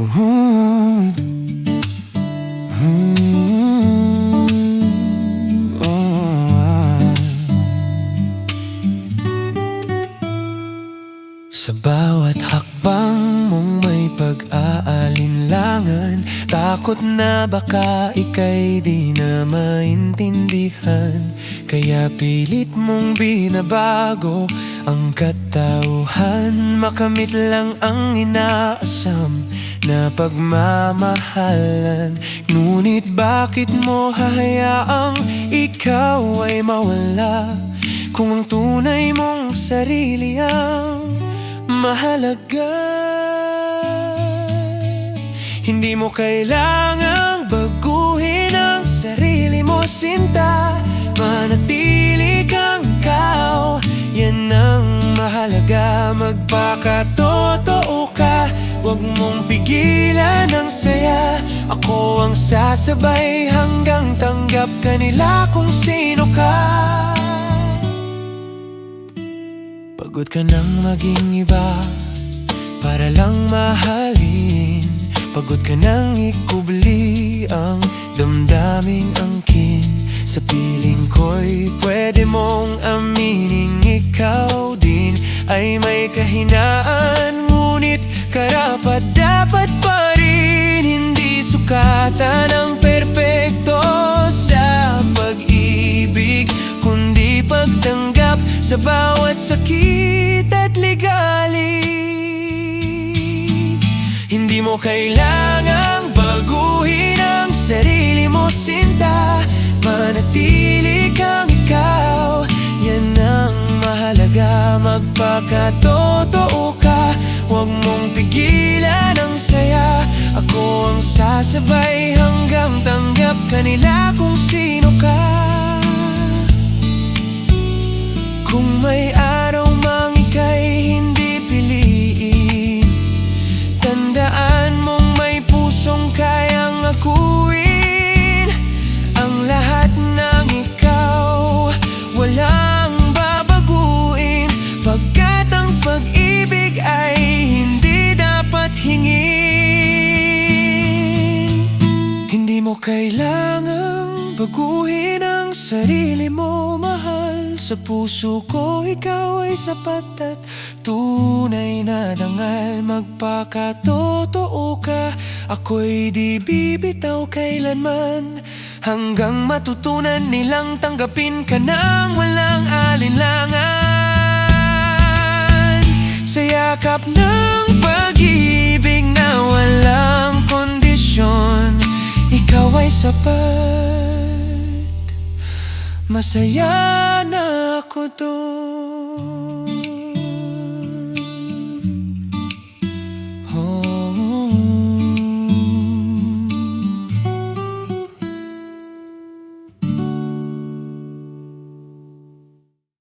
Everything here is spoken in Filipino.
Ooh. Sa bawat hakbang mong may pag-aalinlangan, takot na baka ika'y di na maintindihan. Kaya pilit mong binabago ang katauhan, makamit lang ang inaasam na pagmamahalan. Ngunit bakit mo hahayaang ikaw ay mawala, kung ang tunay mong sarili ang mahalaga? Hindi mo kailangang baguhin ang sarili mo, sinta. Manatili kang ikaw, yan ang mahalaga. Magpakatotoo ka, huwag mong pigilan ang saya. Ako ang sasabay hanggang tanggap ka nila kung sino ka. Pagod ka nang maging iba para lang mahalin. Pagod ka nang ikubli ang damdaming angkin. Sa piling ko'y pwede mong amining ikaw din ay may kahinaan. Ngunit karapat-dapat pa rin, hindi sukatan ang perpekto sa pag-ibig, kundi pagtanggap sa bawat sakit at ligalig. Hindi mo kailangang baguhin ang sarili mo, sinta. Manatili kang ikaw, yan ang mahalaga. Magpakatotoo ka, huwag mong pigilan ang saya. Ako ang sasabay hanggang tanggap ka nila kung sino ka. Kung may araw mang ika'y hindi piliin, tandaan mong may pusong kayang akuin ang lahat ng ikaw. Walang babaguin, pagkat ang pag-ibig ay hindi dapat hingin. Hindi mo kailangang baguhin ang sarili mo, mahal. Sa puso ko ikaw ay sapat at tunay na dangal. Magpakatotoo ka, ako'y di bibitaw kailanman, hanggang matutunan nilang tanggapin ka nang walang alinlangan. Sa yakap ng pag-ibig na walang kondisyon, ikaw ay sapat. Masaya na ako doon.